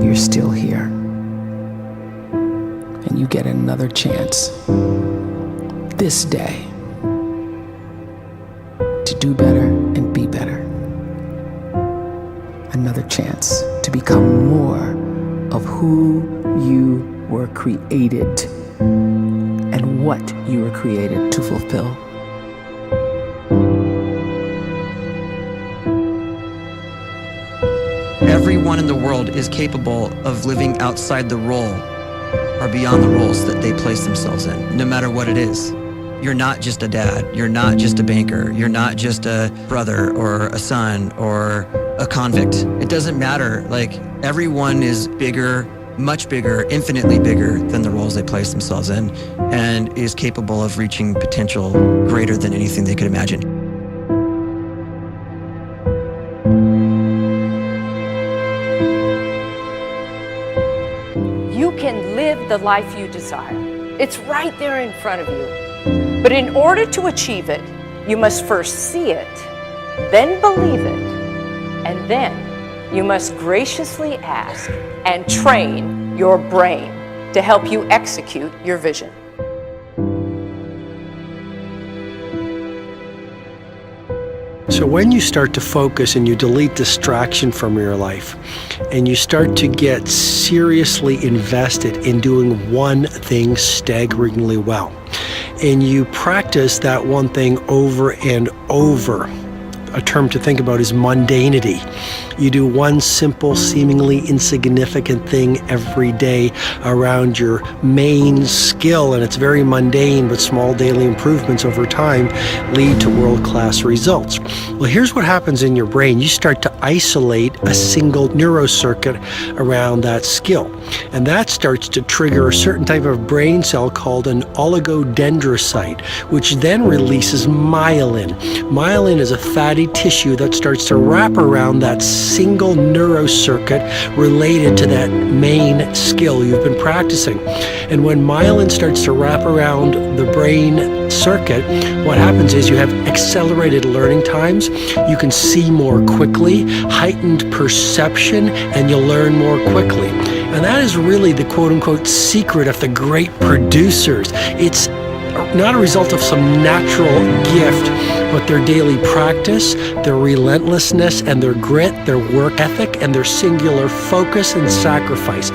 you're still here. And you get another chance this day to do better and be better. Another chance to become more of who you were created and what you were created to fulfill. Everyone in the world is capable of living outside the role or beyond the roles that they place themselves in, no matter what it is. You're not just a dad, you're not just a banker, you're not just a brother or a son or a convict. It doesn't matter. Like, everyone is bigger, much bigger, infinitely bigger than the roles they place themselves in, and is capable of reaching potential greater than anything they could imagine. You can live the life you desire. It's right there in front of you. But in order to achieve it, you must first see it, then believe it, and then you must graciously ask and train your brain to help you execute your vision. So when you start to focus and you delete distraction from your life, and you start to get seriously invested in doing one thing staggeringly well, and you practice that one thing over and over, a term to think about is mundanity. You do one simple, seemingly insignificant thing every day around your main skill, and it's very mundane, but small daily improvements over time lead to world-class results. Well, here's what happens in your brain. You start to isolate a single neurocircuit around that skill, and that starts to trigger a certain type of brain cell called an oligodendrocyte, which then releases myelin. Myelin is a fatty tissue that starts to wrap around that single neurocircuit related to that main skill you've been practicing. And when myelin starts to wrap around the brain circuit, what happens is you have accelerated learning times, you can see more quickly, heightened perception, and you'll learn more quickly. And that is really the quote-unquote secret of the great producers. It's not a result of some natural gift, but their daily practice, their relentlessness and their grit, their work ethic, and their singular focus and sacrifice.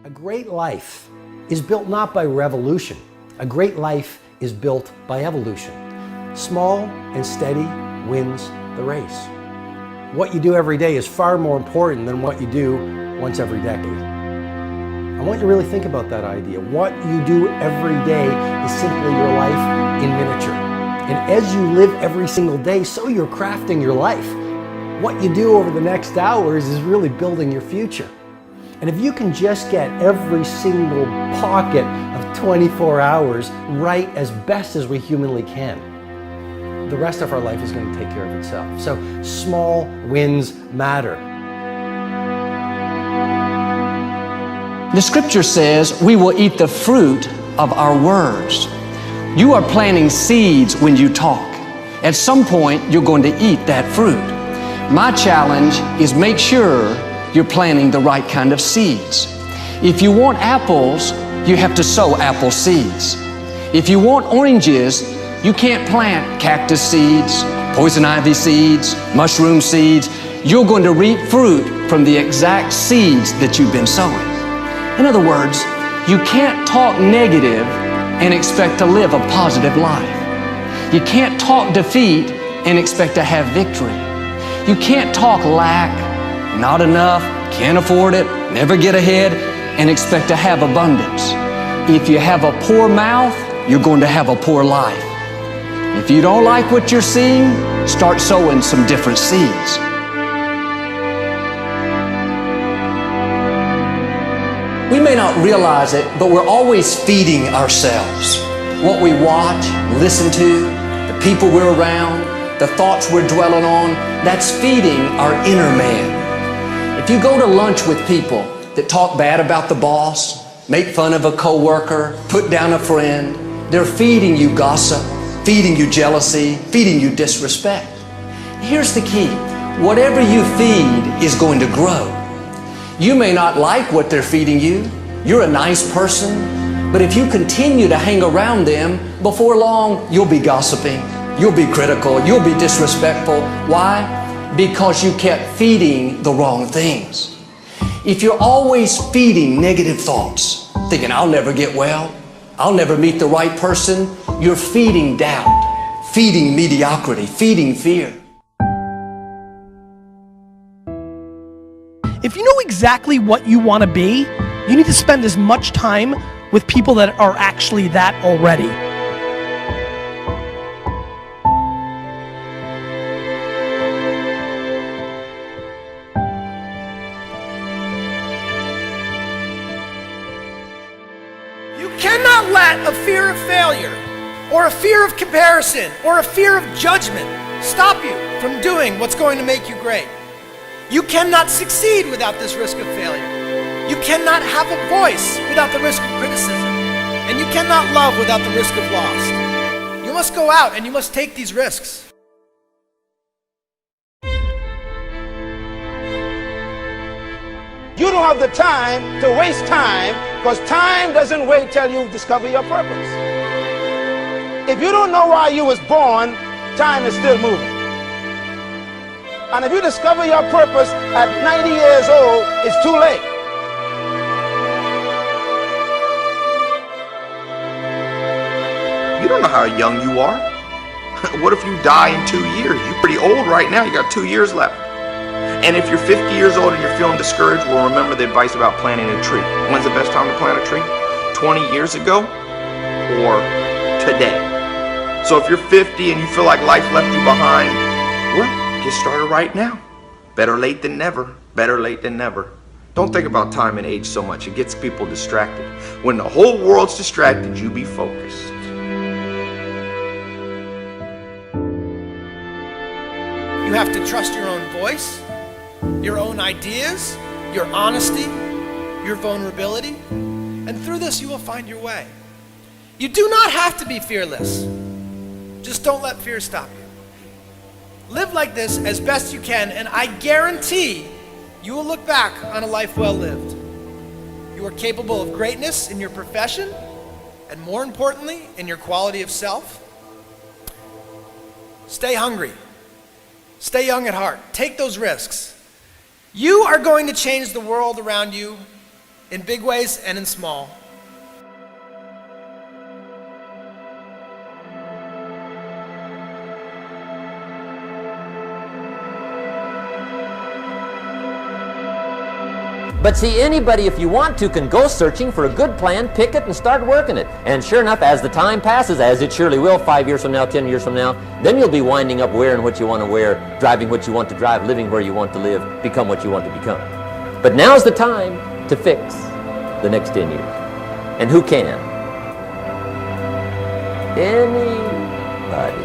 A great life is built not by revolution. A great life is built by evolution. Small and steady wins the race. What you do every day is far more important than what you do once every decade. I want you to really think about that idea. What you do every day is simply your life in miniature. And as you live every single day, so you're crafting your life. What you do over the next hours is really building your future. And if you can just get every single pocket of 24 hours right as best as we humanly can, the rest of our life is going to take care of itself. So small wins matter. The scripture says we will eat the fruit of our words. You are planting seeds when you talk. At some point, you're going to eat that fruit. My challenge is make sure you're planting the right kind of seeds. If you want apples, you have to sow apple seeds. If you want oranges, you can't plant cactus seeds, poison ivy seeds, mushroom seeds. You're going to reap fruit from the exact seeds that you've been sowing. In other words, you can't talk negative and expect to live a positive life. You can't talk defeat and expect to have victory. You can't talk lack, not enough, can't afford it, never get ahead, and expect to have abundance. If you have a poor mouth, you're going to have a poor life. If you don't like what you're seeing, start sowing some different seeds. We may not realize it, but we're always feeding ourselves. What we watch, listen to, the people we're around, the thoughts we're dwelling on, that's feeding our inner man. If you go to lunch with people that talk bad about the boss, make fun of a coworker, put down a friend. They're feeding you gossip, feeding you jealousy, feeding you disrespect. Here's the key. Whatever you feed is going to grow. You may not like what they're feeding you. You're a nice person, but if you continue to hang around them, before long, you'll be gossiping, you'll be critical, you'll be disrespectful. Why? Because you kept feeding the wrong things. If you're always feeding negative thoughts, thinking, I'll never get well, I'll never meet the right person, you're feeding doubt, feeding mediocrity, feeding fear. If you know exactly what you want to be, you need to spend as much time with people that are actually that already. You cannot let a fear of failure, or a fear of comparison, or a fear of judgment stop you from doing what's going to make you great. You cannot succeed without this risk of failure. You cannot have a voice without the risk of criticism. And you cannot love without the risk of loss. You must go out and you must take these risks. You don't have the time to waste time, because time doesn't wait till you discover your purpose. If you don't know why you was born, time is still moving. And if you discover your purpose at 90 years old, it's too late. You don't know how young you are. What if you die in 2 years? You're pretty old right now. You got 2 years left. And if you're 50 years old and you're feeling discouraged, well, remember the advice about planting a tree. When's the best time to plant a tree? 20 years ago or today? So if you're 50 and you feel like life left you behind, well, get started right now. Better late than never. Better late than never. Don't think about time and age so much. It gets people distracted. When the whole world's distracted, you be focused. You have to trust your own voice, your own ideas, your honesty, your vulnerability, and through this you will find your way. You do not have to be fearless. Just don't let fear stop you. Live like this as best you can, and I guarantee you will look back on a life well lived. You are capable of greatness in your profession, and more importantly, in your quality of self. Stay hungry. Stay young at heart. Take those risks. You are going to change the world around you in big ways and in small. But see, anybody, if you want to, can go searching for a good plan, pick it, and start working it. And sure enough, as the time passes, as it surely will 5 years from now, 10 years from now, then you'll be winding up wearing what you want to wear, driving what you want to drive, living where you want to live, become what you want to become. But now's the time to fix the next 10 years. And who can? Anybody.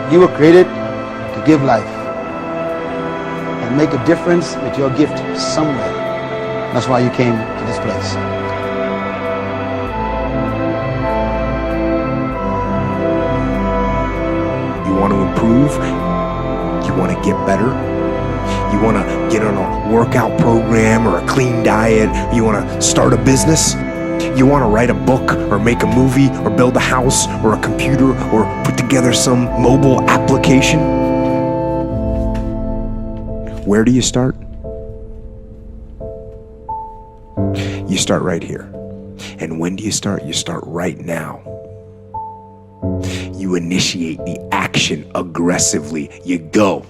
You were created to give life and make a difference with your gift somewhere. That's why you came to this place. You want to improve? You want to get better? You want to get on a workout program or a clean diet? You want to start a business? You want to write a book or make a movie or build a house or a computer or put together some mobile application? Where do you start? You start right here. And when do you start? You start right now. You initiate the action aggressively. You go.